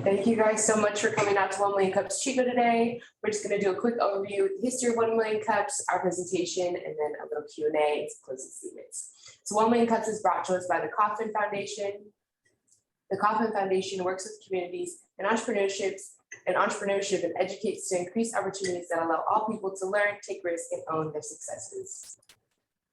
Thank you guys so much for coming out to 1 Million Cups Chico today. We're just going to do a quick overview of the history of 1 Million Cups, our presentation, and then a little Q&A and some closing statements. So 1 Million Cups is brought to us by the Kauffman Foundation. The Kauffman Foundation works with communities and entrepreneurship and educates to increase opportunities that allow all people to learn, take risks, and own their successes.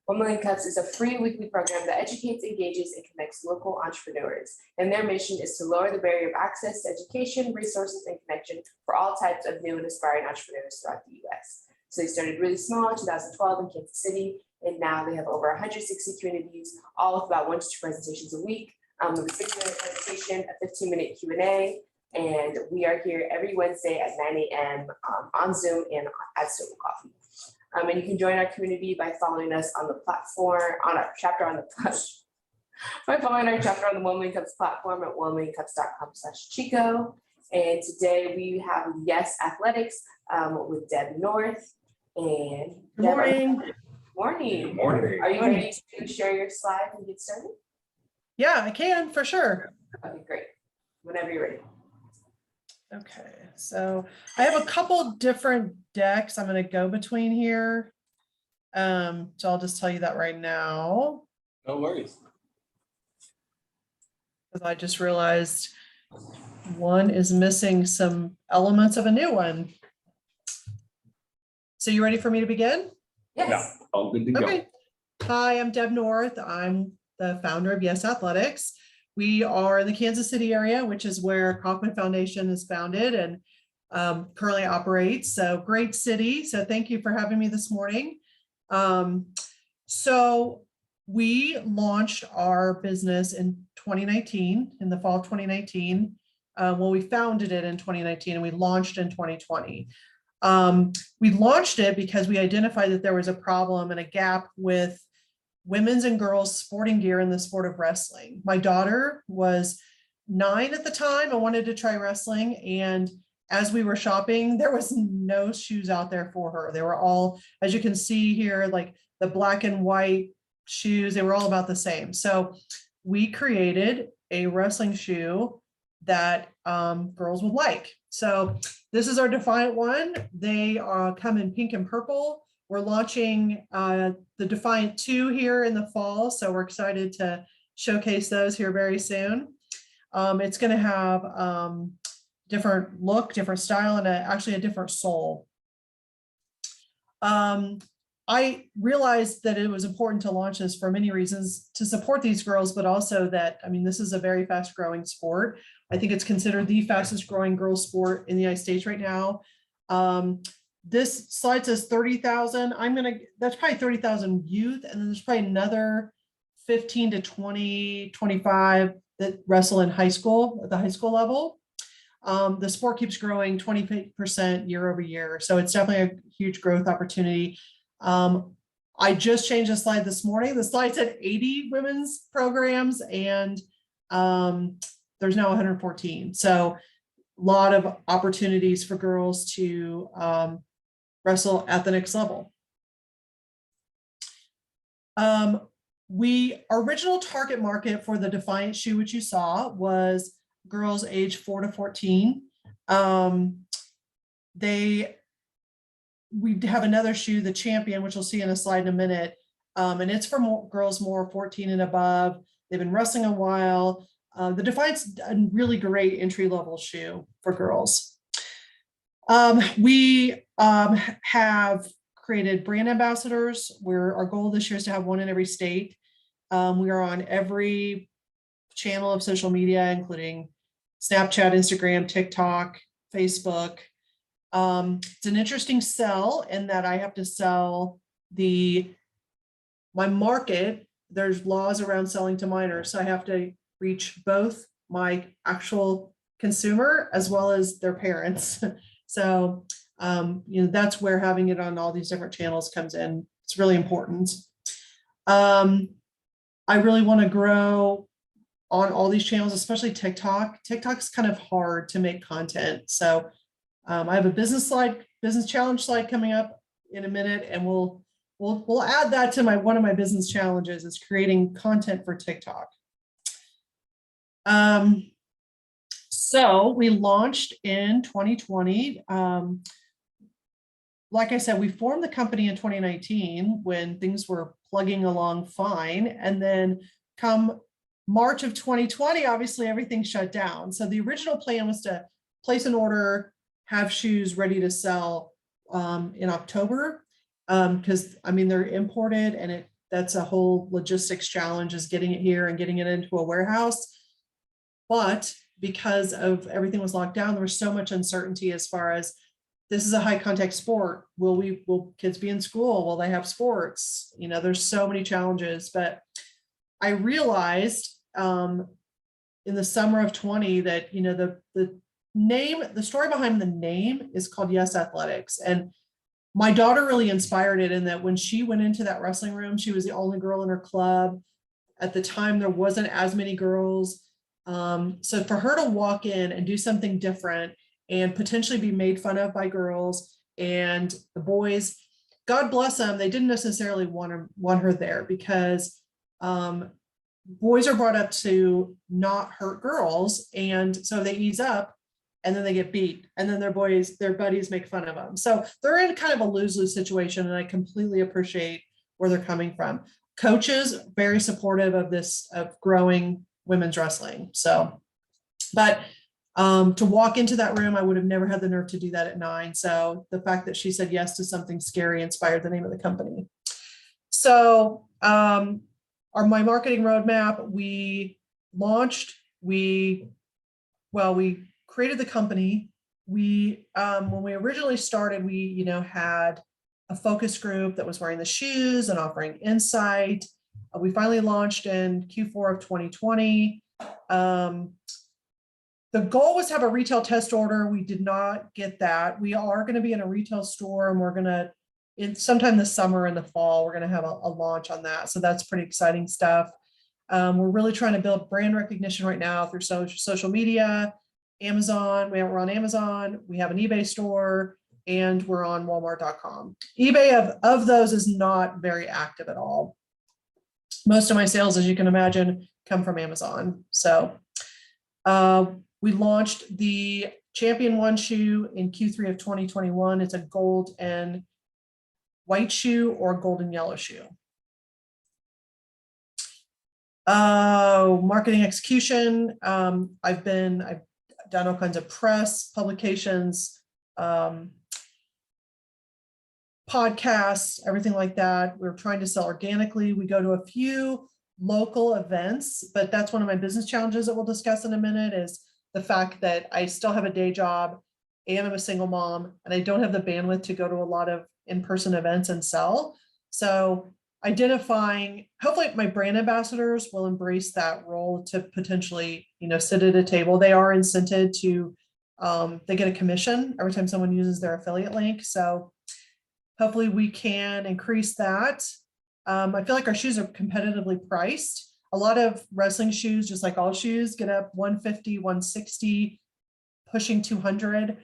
1 Million Cups is a free weekly program that educates, engages, and connects local entrepreneurs. And their mission is to lower the barrier of access to education, resources, and connection for all types of new and aspiring entrepreneurs throughout the U.S. So they started really small in 2012 in Kansas City, and now they have over 160 communities, all with about 1 to 2 presentations a week, with a 6-minute presentation, a 15-minute Q&A, and we are here every Wednesday at 9 a.m. On Zoom and at Stoke Coffee. And you can join our community by following us on the platform, on our chapter on the by following our chapter on the 1 Million Cups platform at 1millioncups.com/Chico. And today we have Yes Athletics with Deb North. And Good morning. Morning. Good morning. Are you ready to share your slides and get started? Yeah, I can for sure. Okay, great. Whenever you're ready. Okay, so I have a couple different decks I'm going to go between here. So I'll just tell you that right now. No worries. Because I just realized one is missing some elements of a new one. So you ready for me to begin? Yes. Yeah, all good to go. Okay. Hi, I'm Deb North. I'm the founder of Yes Athletics. We are in the Kansas City area, which is where Kauffman Foundation is founded and currently operates. So great city. So thank you for having me this morning. So we launched our business in 2019, in the fall of 2019. Well, we founded it in 2019 and we launched in 2020. We launched it because we identified that there was a problem and a gap with women's and girls sporting gear in the sport of wrestling. My daughter was 9 at the time. I wanted to try wrestling. And as we were shopping, there was no shoes out there for her. They were all, as you can see here, like the black and white shoes, they were all about the same. So we created a wrestling shoe that girls would like. So this is our Defiant one. They come in pink and purple. We're launching the Defiant 2 here in the fall, so we're excited to showcase those here very soon. It's going to have different look, different style, and actually a different sole. I realized that it was important to launch this for many reasons, to support these girls, but also that, I mean, this is a very fast growing sport. I think it's considered the fastest growing girls sport in the United States right now. This slide says 30,000. That's probably 30,000 youth. And then there's probably another 15 to 20, 25 that wrestle in high school, at the high school level. The sport keeps growing 20% year over year. So it's definitely a huge growth opportunity. I just changed the slide this morning. The slide said 80 women's programs and there's now 114. So a lot of opportunities for girls to wrestle at the next level. Our original target market for the Defiant shoe, which you saw, was girls age 4 to 14. We have another shoe, the Champion, which we'll see in a slide in a minute. And it's for girls more 14 and above. They've been wrestling a while. The Defiant's a really great entry-level shoe for girls. We have created brand ambassadors, where our goal this year is to have one in every state. We are on every channel of social media, including Snapchat, Instagram, TikTok, Facebook. It's an interesting sell in that I have to sell my market. There's laws around selling to minors, so I have to reach both my actual consumer as well as their parents. So, that's where having it on all these different channels comes in. It's really important. I really want to grow on all these channels, especially TikTok. TikTok's kind of hard to make content. So I have a business challenge slide coming up in a minute, and we'll add that to one of my business challenges is creating content for TikTok. So we launched in 2020. Like I said, we formed the company in 2019 when things were plugging along fine. And then come March of 2020, obviously everything shut down. So the original plan was to place an order, have shoes ready to sell in October. Because I mean, they're imported and that's a whole logistics challenge, is getting it here and getting it into a warehouse. But because of everything was locked down, there was so much uncertainty as far as, this is a high contact sport. Will kids be in school? Will they have sports? You know, there's so many challenges, but I realized in the summer of 20 that, you know, the story behind the name is called Yes Athletics. And my daughter really inspired it in that when she went into that wrestling room, she was the only girl in her club. At the time, there wasn't as many girls. So for her to walk in and do something different and potentially be made fun of by girls and the boys, God bless them, they didn't necessarily want her there, because boys are brought up to not hurt girls. And so they ease up and then they get beat, and then their buddies make fun of them. So they're in kind of a lose-lose situation. And I completely appreciate where they're coming from. Coaches, very supportive of this, of growing women's wrestling. So, but to walk into that room, I would have never had the nerve to do that at 9. So the fact that she said yes to something scary inspired the name of the company. So my marketing roadmap, we launched, we created the company. When we originally started, we, you know, had a focus group that was wearing the shoes and offering insight. We finally launched in Q4 of 2020. The goal was to have a retail test order. We did not get that. We are going to be in a retail store, and we're going to, sometime this summer in the fall, we're going to have a launch on that. So that's pretty exciting stuff. We're really trying to build brand recognition right now through social media, Amazon. We're on Amazon. We have an eBay store, and we're on Walmart.com. eBay of those is not very active at all. Most of my sales, as you can imagine, come from Amazon. So we launched the Champion 1 shoe in Q3 of 2021. It's a gold and white shoe or gold and yellow shoe. Marketing execution. I've done all kinds of press, publications, podcasts, everything like that. We're trying to sell organically. We go to a few local events, but that's one of my business challenges that we'll discuss in a minute, is the fact that I still have a day job and I'm a single mom, and I don't have the bandwidth to go to a lot of in-person events and sell. So identifying, hopefully my brand ambassadors will embrace that role to potentially, you know, sit at a table. They are incented to, they get a commission every time someone uses their affiliate link. So hopefully we can increase that. I feel like our shoes are competitively priced. A lot of wrestling shoes, just like all shoes, get up $150, $160, pushing $200.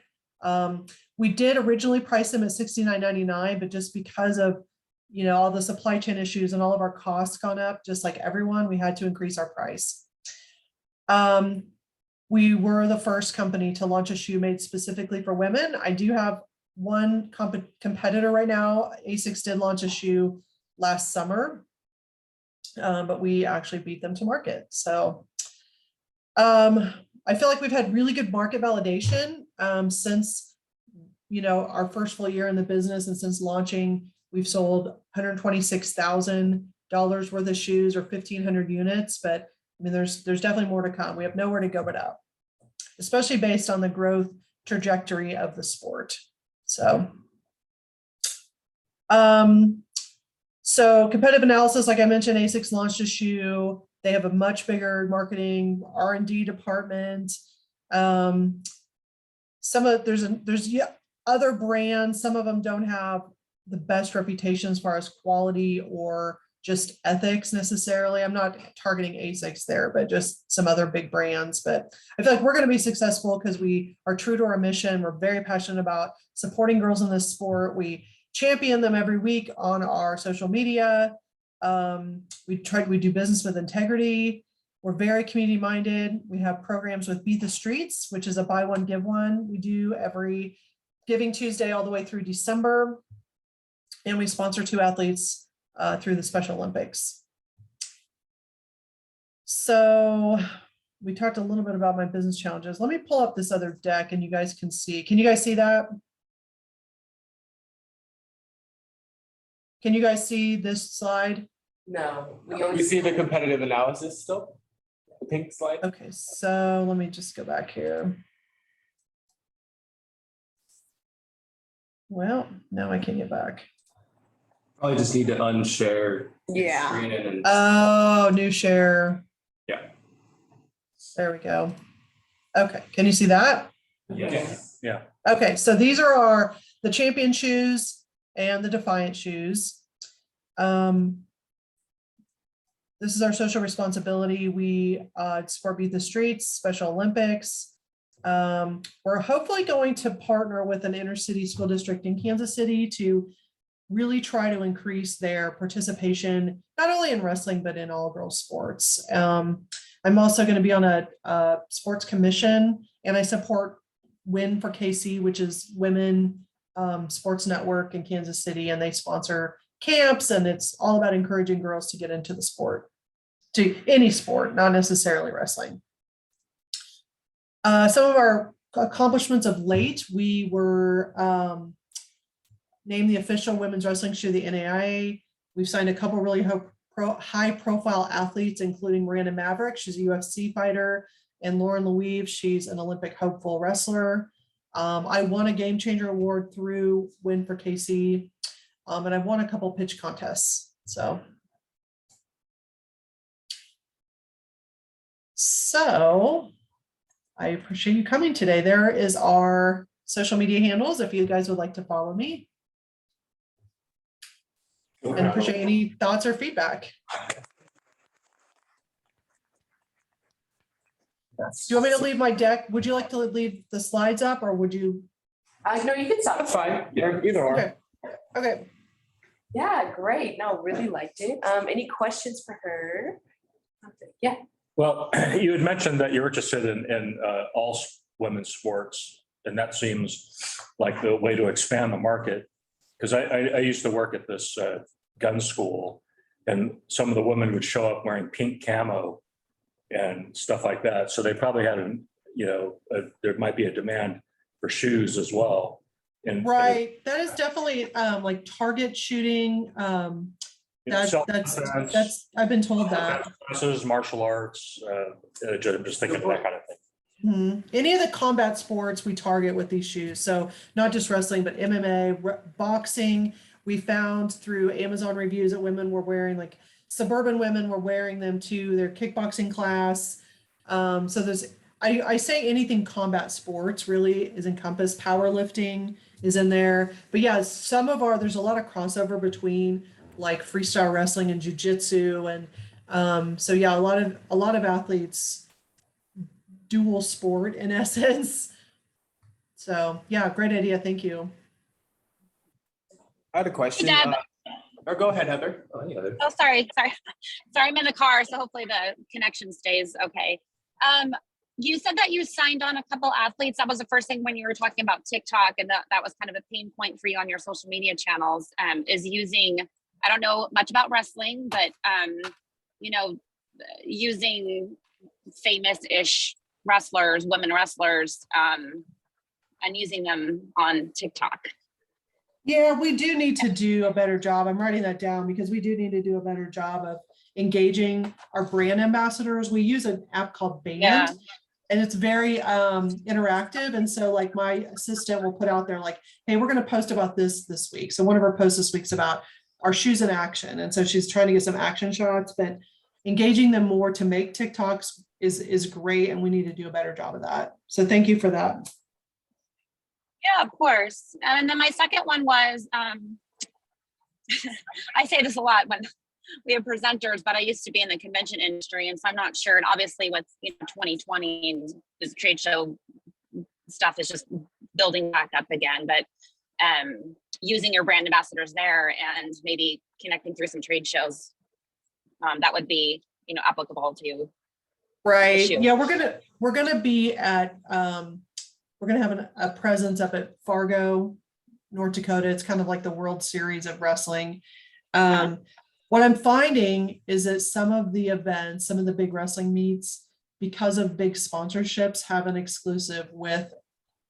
We did originally price them at $69.99, but just because of, you know, all the supply chain issues and all of our costs gone up, just like everyone, we had to increase our price. We were the first company to launch a shoe made specifically for women. I do have one competitor right now. ASICS did launch a shoe last summer, but we actually beat them to market. So I feel like we've had really good market validation since, you know, our first full year in the business, and since launching, we've sold $126,000 worth of shoes, or 1,500 units. But I mean, there's definitely more to come. We have nowhere to go but up, especially based on the growth trajectory of the sport. So, so competitive analysis, like I mentioned, ASICS launched a shoe. They have a much bigger marketing R&D department. There's other brands. Some of them don't have the best reputation as far as quality or just ethics necessarily. I'm not targeting ASICS there, but just some other big brands. But I feel like we're going to be successful because we are true to our mission. We're very passionate about supporting girls in this sport. We champion them every week on our social media. We do business with integrity. We're very community minded. We have programs with Beat the Streets, which is a buy one, give one. We do every Giving Tuesday all the way through December. And we sponsor 2 athletes through the Special Olympics. So we talked a little bit about my business challenges. Let me pull up this other deck and you guys can see. Can you guys see that? Can you guys see this slide? No, We see the competitive analysis still, the pink slide. Okay, so let me just go back here. Well, now I can get back. Probably just need to unshare. Yeah. Screen it and Oh, new share. yeah. There we go. Okay, can you see that? Yes. Yeah. Okay, so these are the champion shoes and the Defiant shoes. This is our social responsibility. We support Beat the Streets, Special Olympics. We're hopefully going to partner with an inner city school district in Kansas City to really try to increase their participation, not only in wrestling, but in all girls sports. I'm also going to be on a sports commission, and I support Win for KC, which is Women Sports Network in Kansas City, and they sponsor camps, and it's all about encouraging girls to get into the sport, to any sport, not necessarily wrestling. Some of our accomplishments of late, we were named the official women's wrestling shoe of the NAIA. We've signed a couple really high profile athletes, including Miranda Maverick, she's a UFC fighter, and Lauren Louise, she's an Olympic hopeful wrestler. I won a Game Changer Award through Win for KC, and I've won a couple pitch contests. So I appreciate you coming today. There is our social media handles if you guys would like to follow me. And appreciate any thoughts or feedback. Do you want me to leave my deck? Would you like to leave the slides up, or would you? No, you can stop. That's fine. Yeah, either or. Okay. Okay. Yeah, great. No, really liked it. Any questions for her? Yeah. Well, you had mentioned that you're interested in all women's sports, and that seems like the way to expand the market. Because I used to work at this gun school, and some of the women would show up wearing pink camo and stuff like that. So they probably had there might be a demand for shoes as well. And Right. That is definitely like target shooting. That's I've been told that. This is martial arts. I'm just thinking of that kind of thing. Any of the combat sports we target with these shoes. So not just wrestling, but MMA, boxing. We found through Amazon reviews that women were wearing, like suburban women were wearing them to their kickboxing class. So there's, I say anything combat sports really is encompassed. Powerlifting is in there. But yeah, there's a lot of crossover between like freestyle wrestling and jujitsu. And so yeah, a lot of athletes dual sport in essence. So yeah, great idea. Thank you. I had a question. Deb. Or go ahead, Heather. Oh, sorry. I'm in the car, so hopefully the connection stays okay. You said that you signed on a couple athletes. That was the first thing when you were talking about TikTok, and that was kind of a pain point for you on your social media channels, is using, I don't know much about wrestling, but, using famous-ish wrestlers, women wrestlers, and using them on TikTok. Yeah, we do need to do a better job. I'm writing that down because we do need to do a better job of engaging our brand ambassadors. We use an app called Band, and it's very interactive. And so like my assistant will put out there like, hey, we're going to post about this week. So one of our posts this week's about our shoes in action. And so she's trying to get some action shots, but engaging them more to make TikToks is great. And we need to do a better job of that. So thank you for that. Yeah, of course. And then my second one was, I say this a lot when we have presenters, but I used to be in the convention industry, and so I'm not sure. And obviously with 2020 and the trade show stuff is just building back up again, but using your brand ambassadors there and maybe connecting through some trade shows, that would be applicable to Right, issue. yeah, we're gonna be at, we're gonna have a presence up at Fargo, North Dakota. It's kind of like the World Series of wrestling. What I'm finding is that some of the events, some of the big wrestling meets, because of big sponsorships, have an exclusive with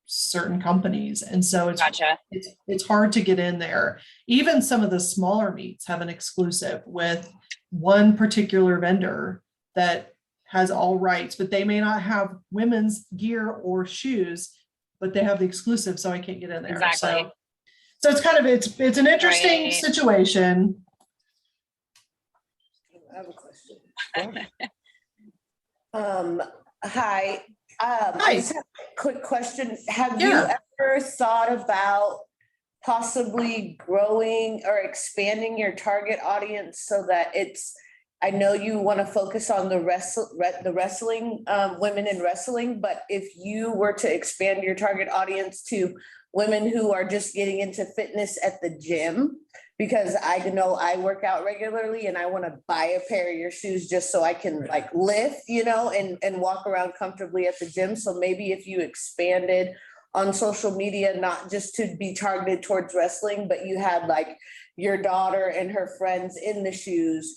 certain companies. And so Gotcha. it's hard to get in there. Even some of the smaller meets have an exclusive with one particular vendor that has all rights, but they may not have women's gear or shoes, but they have the exclusive, so I can't get in there. Exactly. So it's kind of, it's an interesting Right. situation. I have a question. Hi. I just have a quick question. Have you Yeah. ever thought about possibly growing or expanding your target audience so that it's, I know you want to focus on the wrestling, women in wrestling, but if you were to expand your target audience to women who are just getting into fitness at the gym, because I know I work out regularly and I want to buy a pair of your shoes just so I can like lift, and walk around comfortably at the gym. So maybe if you expanded on social media, not just to be targeted towards wrestling, but you had like your daughter and her friends in the shoes,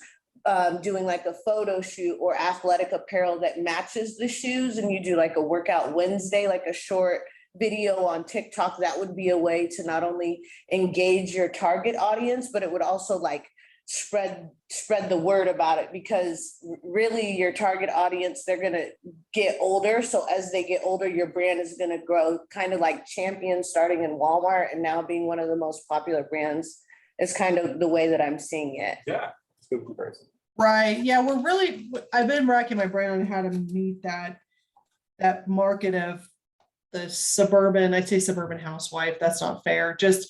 doing like a photo shoot or athletic apparel that matches the shoes, and you do like a workout Wednesday, like a short video on TikTok. That would be a way to not only engage your target audience, but it would also like spread the word about it, because really your target audience, they're going to get older. So as they get older, your brand is going to grow, kind of like Champion starting in Walmart and now being one of the most popular brands is kind of the way that I'm seeing it. Yeah, it's a good comparison. Right. Yeah, I've been racking my brain on how to meet that market of the suburban, I'd say suburban housewife. That's not fair. Just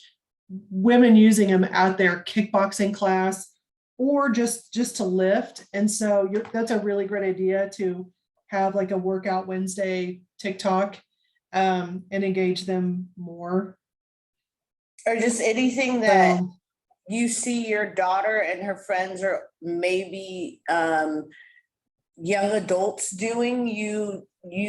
women using them at their kickboxing class or just to lift. And so that's a really great idea to have like a workout Wednesday TikTok, and engage them more. Or just anything that you see your daughter and her friends or maybe young adults doing, you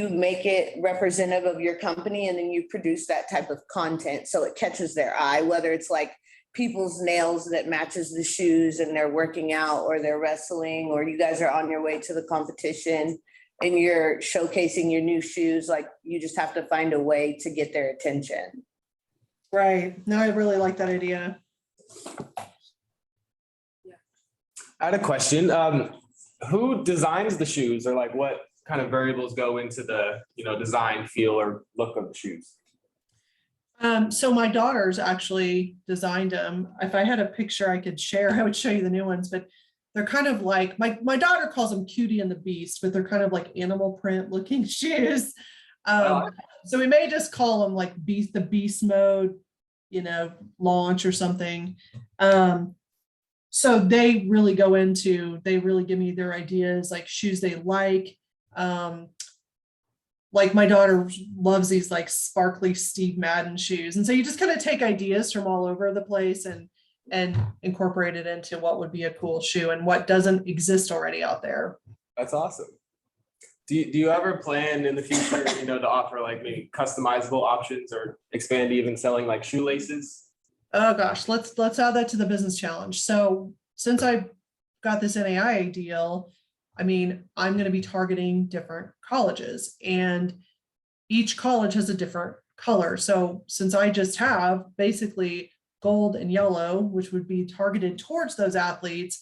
make it representative of your company, and then you produce that type of content so it catches their eye, whether it's like people's nails that matches the shoes and they're working out or they're wrestling, or you guys are on your way to the competition and you're showcasing your new shoes. Like, you just have to find a way to get their attention. Right. No, I really like that idea. I had a question. Who designs the shoes, or like what kind of variables go into the, design, feel, or look of the shoes? So my daughters actually designed them. If I had a picture I could share, I would show you the new ones, but they're kind of like, my daughter calls them Cutie and the Beast, but they're kind of like animal print looking shoes. So we may just call them like the Beast Mode, launch or something. So they really give me their ideas, like shoes they like. Like my daughter loves these like sparkly Steve Madden shoes. And so you just kind of take ideas from all over the place and incorporate it into what would be a cool shoe and what doesn't exist already out there. That's awesome. Do you ever plan in the future, to offer like maybe customizable options or expand even selling like shoelaces? Oh gosh, let's add that to the business challenge. So since I got this NAIA deal, I'm going to be targeting different colleges, and each college has a different color. So since I just have basically gold and yellow, which would be targeted towards those athletes,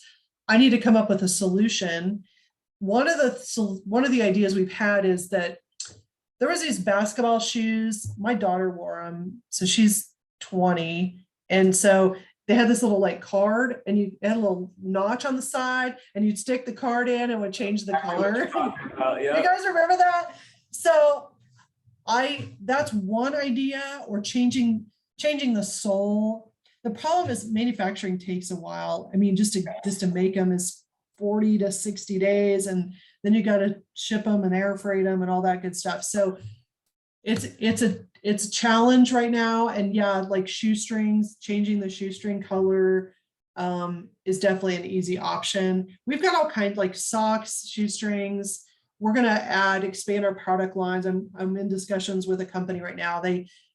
I need to come up with a solution. One of the ideas we've had is that there was these basketball shoes. My daughter wore them. So she's 20. And so they had this little like card, and you had a little notch on the side, and you'd stick the card in and would change the color. Yeah. You guys remember that? So that's one idea, or changing the sole. The problem is manufacturing takes a while. just to make them is 40 to 60 days, and then you got to ship them and air freight them and all that good stuff. So it's a challenge right now. And yeah, like shoestrings, changing the shoestring color is definitely an easy option. We've got all kinds like socks, shoestrings, we're gonna expand our product lines. I'm in discussions with a company right now.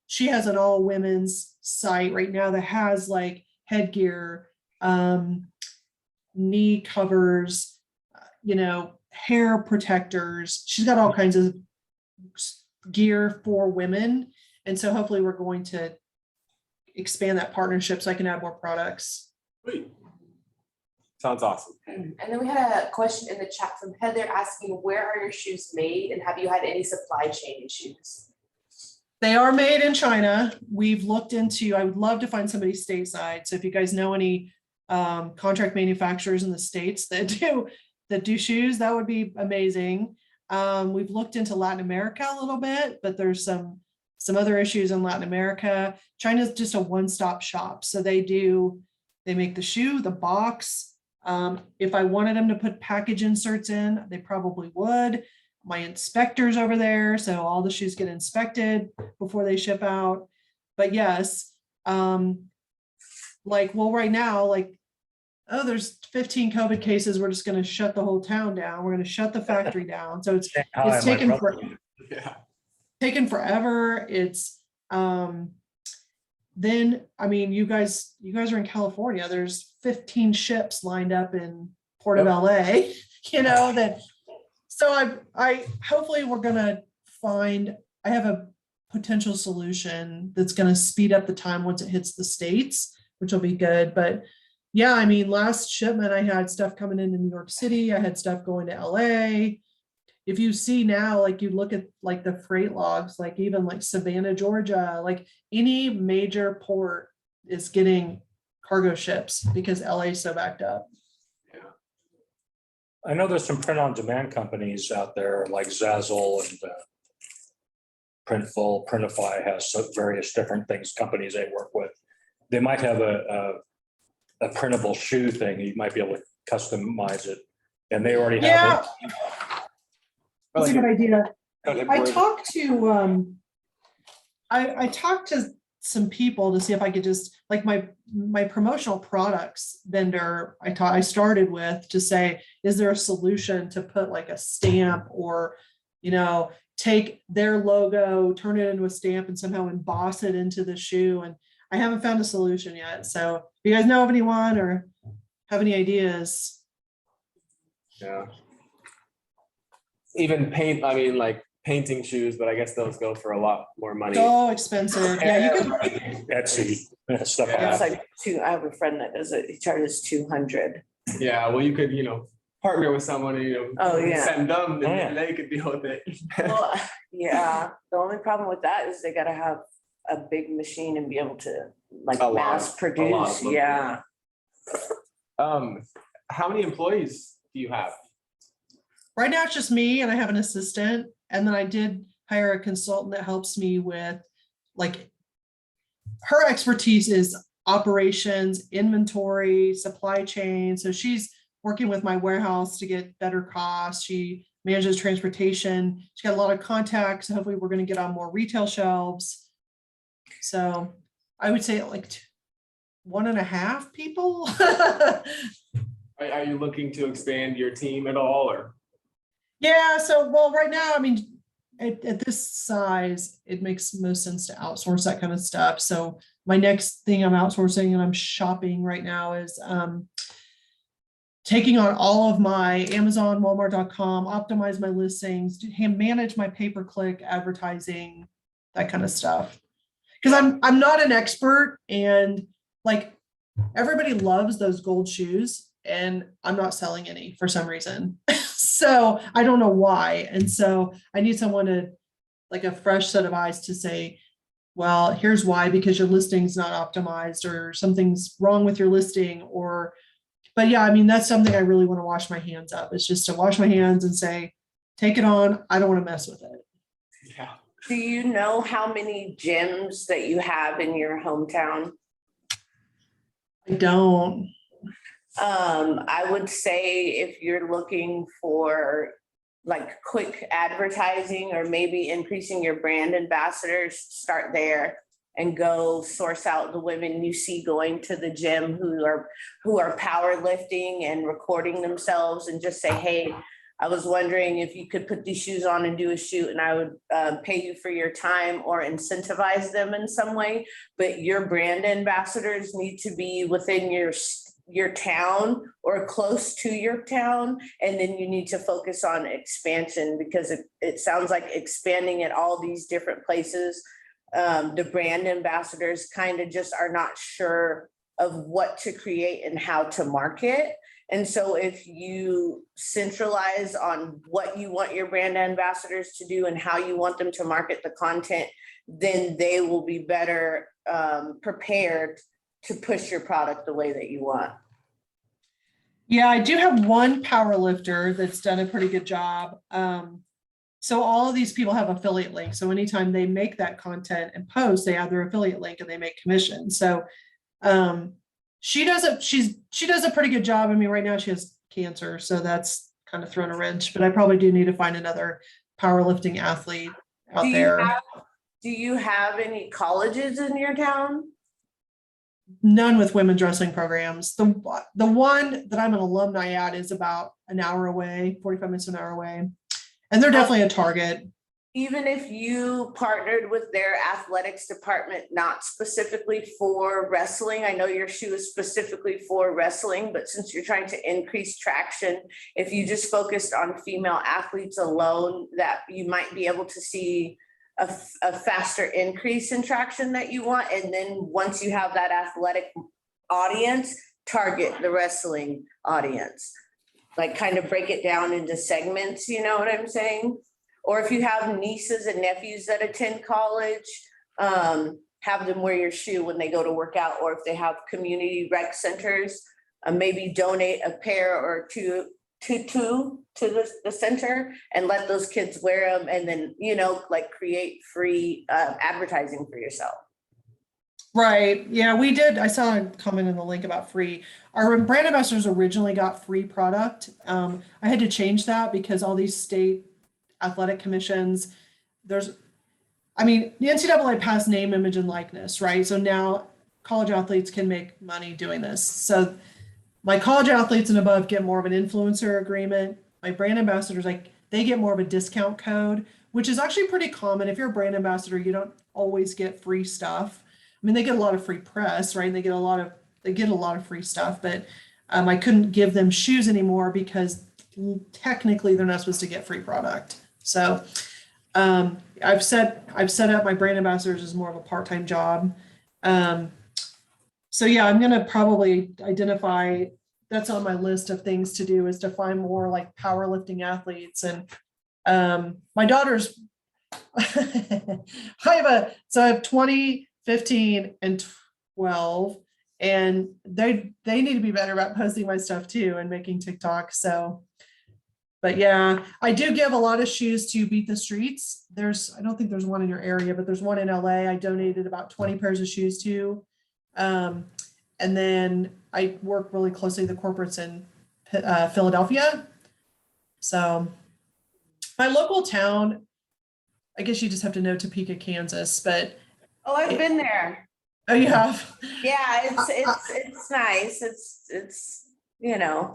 She has an all women's site right now that has like headgear, knee covers, hair protectors. She's got all kinds of gear for women. And so hopefully we're going to expand that partnership so I can add more products. Sweet. Sounds awesome. And then we had a question in the chat from Heather asking, where are your shoes made and have you had any supply chain issues? They are made in China. We've looked into, I would love to find somebody stateside. So if you guys know any contract manufacturers in the States that do shoes, that would be amazing. We've looked into Latin America a little bit, but there's some other issues in Latin America. China's just a one-stop shop. So they make the shoe, the box. If I wanted them to put package inserts in, they probably would. My inspector's over there, so all the shoes get inspected before they ship out. But yes, right now, there's 15 COVID cases. We're just going to shut the whole town down. We're going to shut the factory down. So it's taken taken forever. It's then, I mean, you guys are in California. There's 15 ships lined up in Port of LA, so I hopefully we're going to I have a potential solution that's going to speed up the time once it hits the States, which will be good. But yeah, I mean, last shipment, I had stuff coming into New York City. I had stuff going to LA. If you see now, you look at the freight logs, even Savannah, Georgia, any major port is getting cargo ships because LA is so backed up. I know there's some print-on-demand companies out there like Zazzle and Printful. Printify has various different companies they work with. They might have a printable shoe thing. You might be able to customize it, and they already have it. That's a good idea. I talked to some people to see if I could just my promotional products vendor I started with to say, is there a solution to put a stamp or, take their logo, turn it into a stamp and somehow emboss it into the shoe. And I haven't found a solution yet. So if you guys know of anyone or have any ideas. Yeah. Even painting shoes, but I guess those go for a lot more money. So expensive. Yeah, you can. Etsy stuff. It's I have a friend that does it. He charges $200. Yeah, well, you could, partner with someone and, send them and they could deal with it. Well, yeah. The only problem with that is they got to have a big machine and be able to mass produce. Yeah. How many employees do you have? Right now, it's just me and I have an assistant. And then I did hire a consultant that helps me with her expertise is operations, inventory, supply chain. So she's working with my warehouse to get better costs. She manages transportation. She's got a lot of contacts. Hopefully we're going to get on more retail shelves. So I would say 1.5 people. Are you looking to expand your team at all or? Yeah, so right now, I mean, at this size, it makes most sense to outsource that kind of stuff. So my next thing I'm outsourcing and I'm shopping right now is taking on all of my Amazon, Walmart.com, optimize my listings, manage my pay-per-click advertising, that kind of stuff. Because I'm not an expert and everybody loves those gold shoes and I'm not selling any for some reason. So I don't know why. And so I need someone to a fresh set of eyes to say, well, here's why, because your listing's not optimized or something's wrong with your listing but yeah, I mean, that's something I really want to wash my hands of. It's just to wash my hands and say, take it on. I don't want to mess with it. Yeah. Do you know how many gyms that you have in your hometown? I don't. I would say if you're looking for quick advertising or maybe increasing your brand ambassadors, start there and go source out the women you see going to the gym who are powerlifting and recording themselves and just say, hey, I was wondering if you could put these shoes on and do a shoot, and I would pay you for your time or incentivize them in some way. But your brand ambassadors need to be within your town or close to your town. And then you need to focus on expansion, because it sounds like expanding at all these different places. The brand ambassadors kind of just are not sure of what to create and how to market. And so if you centralize on what you want your brand ambassadors to do and how you want them to market the content, then they will be better prepared to push your product the way that you want. Yeah, I do have one power lifter that's done a pretty good job. So all of these people have affiliate links. So anytime they make that content and post, they add their affiliate link and they make commission. So she does a pretty good job. I mean, right now she has cancer, so that's kind of thrown a wrench, but I probably do need to find another powerlifting athlete out there. Do you have any colleges in your town? None with women's wrestling programs. The one that I'm an alumni at is about an hour away, 45 minutes, an hour away. And they're definitely a target. Even if you partnered with their athletics department, not specifically for wrestling, I know your shoe is specifically for wrestling, but since you're trying to increase traction, if you just focused on female athletes alone, that you might be able to see a faster increase in traction that you want. And then once you have that athletic audience, target the wrestling audience, like kind of break it down into segments, you know what I'm saying? Or if you have nieces and nephews that attend college, have them wear your shoe when they go to work out, or if they have community rec centers, maybe donate a pair or two to the center and let those kids wear them, and then, you know, like create free advertising for yourself. Right. Yeah, we did. I saw a comment in the link about free. Our brand ambassadors originally got free product. I had to change that because all these state athletic commissions, the NCAA passed name, image, and likeness, right? So now college athletes can make money doing this. So my college athletes and above get more of an influencer agreement. My brand ambassadors, they get more of a discount code, which is actually pretty common. If you're a brand ambassador, you don't always get free stuff. I mean, they get a lot of free press, right? They get a lot of free stuff, but I couldn't give them shoes anymore because technically they're not supposed to get free product. So I've set up my brand ambassadors as more of a part-time job. So yeah, I'm gonna probably identify, that's on my list of things to do, is to find more like powerlifting athletes. And my daughters, I have 20, 15, and 12, and they need to be better about posting my stuff too and making TikTok. So, but yeah, I do give a lot of shoes to Beat the Streets. I don't think there's one in your area, but there's one in LA. I donated about 20 pairs of shoes to. And then I work really closely with the corporates in Philadelphia. So my local town, I guess you just have to know Topeka, Kansas, but. Oh, I've been there. Oh, you have? Yeah, it's nice. It's you know.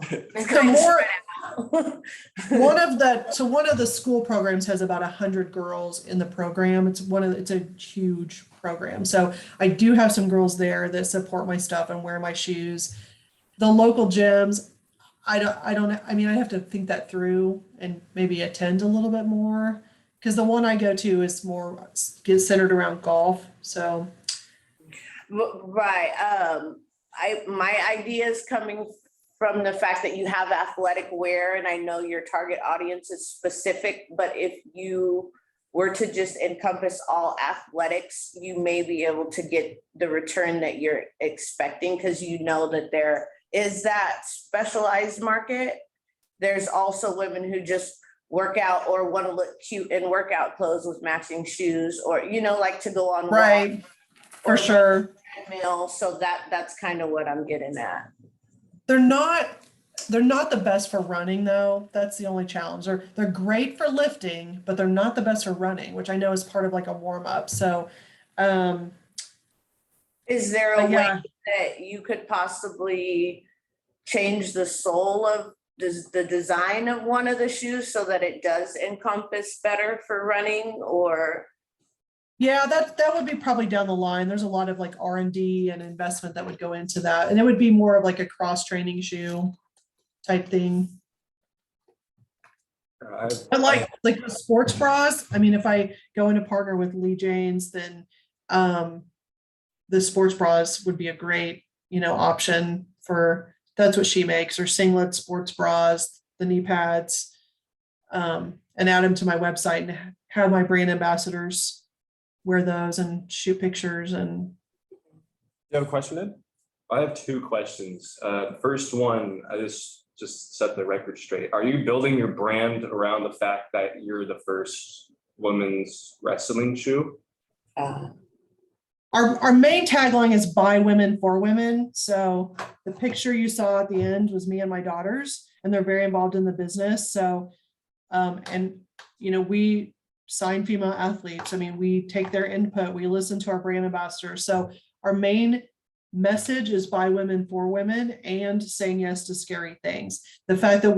One of the school programs has about 100 girls in the program. It's a huge program. So I do have some girls there that support my stuff and wear my shoes. The local gyms, I have to think that through and maybe attend a little bit more, because the one I go to is more centered around golf. So. Right. My idea is coming from the fact that you have athletic wear, and I know your target audience is specific, but if you were to just encompass all athletics, you may be able to get the return that you're expecting, because you know that there is that specialized market. There's also women who just work out or want to look cute in workout clothes with matching shoes, or, you know, like to go on. Right. For sure. So that's kind of what I'm getting at. They're not the best for running though. That's the only challenge. They're great for lifting, but they're not the best for running, which I know is part of like a warm up. So, is there a way that you could possibly change the sole of the design of one of the shoes so that it does encompass better for running, or? Yeah, that would be probably down the line. There's a lot of like R&D and investment that would go into that. And it would be more of like a cross-training shoe type thing. But like the sports bras, I mean, if I go into partner with Lee Janes, then the sports bras would be a great, option for, that's what she makes, or singlets, sports bras, the knee pads, and add them to my website and have my brand ambassadors wear those and shoot pictures. And You have a question, Ed? I have two questions. First one, I just set the record straight. Are you building your brand around the fact that you're the first women's wrestling shoe? our main tagline is by women for women. So the picture you saw at the end was me and my daughters, and they're very involved in the business. So, we sign female athletes. I mean, we take their input, we listen to our brand ambassadors. So our main message is by women for women and saying yes to scary things. The fact that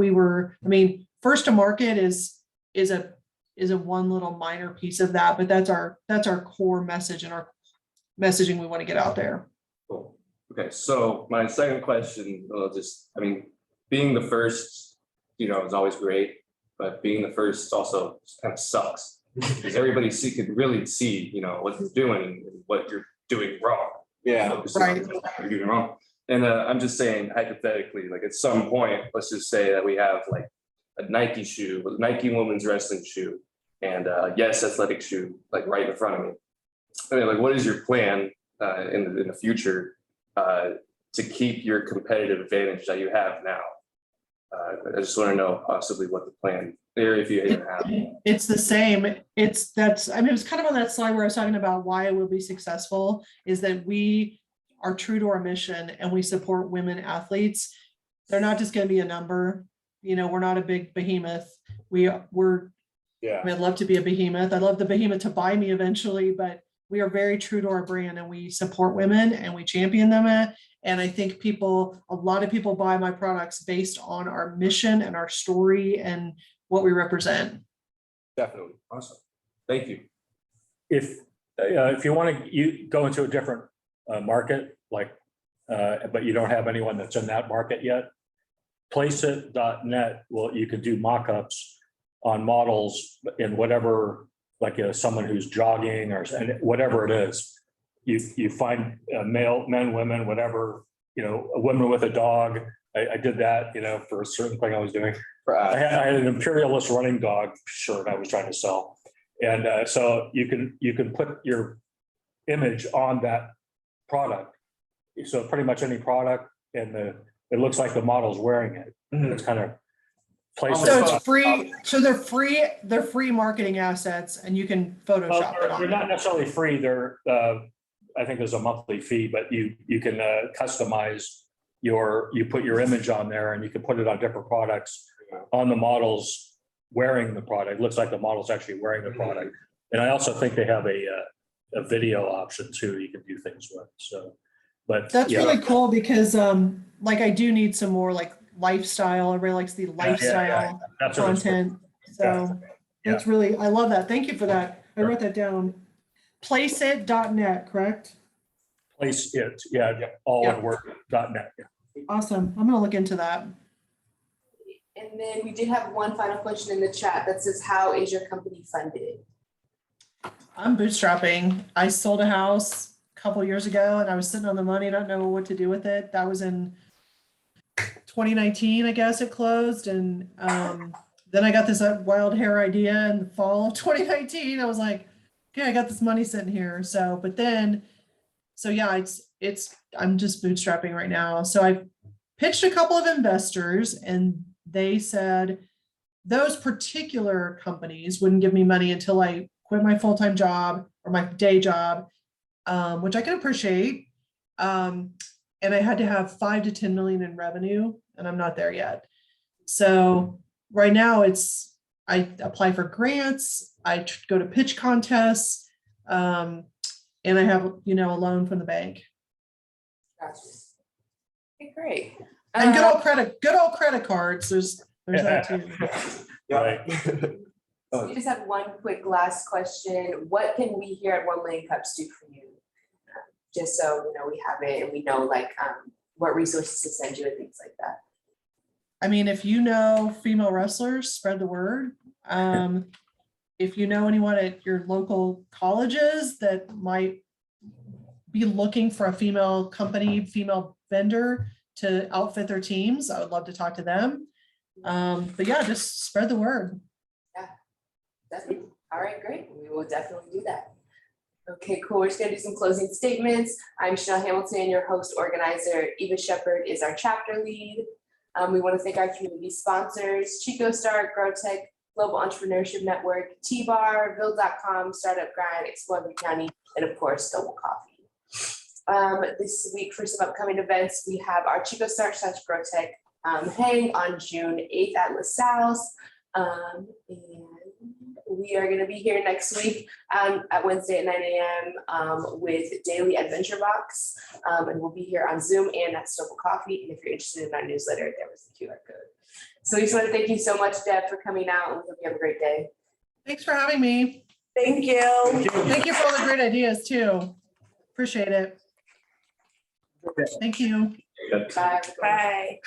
first to market is a one little minor piece of that, but that's our core message and our messaging we want to get out there. Cool. Okay, so my second question, being the first, is always great, but being the first also kind of sucks. Because everybody can really see, what you're doing and what you're doing wrong. Yeah, Right. You're doing wrong. And I'm just saying hypothetically, like at some point, let's just say that we have like a Nike shoe, a Nike women's wrestling shoe, and Yes athletic shoe, like right in front of me. I mean, like, what is your plan in the future to keep your competitive advantage that you have now? I just want to know possibly what the plan there, if you even have. It's the same. It was kind of on that slide where I was talking about why it will be successful, is that we are true to our mission and we support women athletes. They're not just going to be a number. We're not a big behemoth. I'd love to be a behemoth. I'd love the behemoth to buy me eventually, but we are very true to our brand and we support women and we champion them. And I think a lot of people buy my products based on our mission and our story and what we represent. Definitely. Awesome. Thank you. If you want to go into a different market, but you don't have anyone that's in that market yet, placeit.net, you can do mock-ups on models in whatever, someone who's jogging or whatever it is. You find men, women, whatever, a woman with a dog. I did that, for a certain thing I was doing. I had an imperialist running dog shirt I was trying to sell. And so you can put your image on that product. So pretty much any product, and it looks like the model's wearing it. Mhm. It's kind of placed. So it's free. So they're free marketing assets and you can Photoshop it on. They're not necessarily free. They're, I think there's a monthly fee, but you can customize you put your image on there and you can put it on different products on the models wearing the product. It looks like the model's actually wearing the product. And I also think they have a video option too, you can do things with. So, but That's really cool because I do need some more lifestyle. Everybody likes the lifestyle That's what it's for. content. So that's really, I love that. Thank you for that. I wrote that down. Placeit.net, correct? Place it, all one word, .net. Awesome. I'm gonna look into that. And then we did have one final question in the chat that says, how is your company funded? I'm bootstrapping. I sold a house a couple years ago and I was sitting on the money, not knowing what to do with it. That was in 2019, I guess it closed. And then I got this wild hair idea in the fall of 2019. I was like, okay, I got this money sitting here. I'm just bootstrapping right now. So I pitched a couple of investors and they said those particular companies wouldn't give me money until I quit my full-time job or my day job, which I can appreciate. And I had to have 5 to 10 million in revenue, and I'm not there yet. So right now I apply for grants, I go to pitch contests, and I have, a loan from the bank. Gotcha. Okay, great. And good old credit cards. There's that too. Right. So we just have one quick last question. What can we here at 1 Million Cups do for you? Just so, we have it and we know what resources to send you and things like that. I mean, if you know female wrestlers, spread the word. If you know anyone at your local colleges that might be looking for a female company, female vendor to outfit their teams, I would love to talk to them. But yeah, just spread the word. Definitely. All right, great. We will definitely do that. Okay, cool. We're just gonna do some closing statements. I'm Chanel Hamilton, your host organizer. Eva Shepherd is our chapter lead. We want to thank our community sponsors, Chico Star, GrowTech, Global Entrepreneurship Network, T-Bar, Build.com, Startup Grind, Explore County, and of course, Double Coffee. This week for some upcoming events, we have our Chico Star / GrowTech hang on June 8th at LaSalle's. And we are going to be here next week at Wednesday at 9 a.m. With Daily Adventure Box. And we'll be here on Zoom and at Double Coffee. And if you're interested in our newsletter, there was the QR code. So we just want to thank you so much, Deb, for coming out, and we hope you have a great day. Thanks for having me. Thank you. Thank you for all the great ideas too. Appreciate it. Thank you. Bye. everybody. Bye.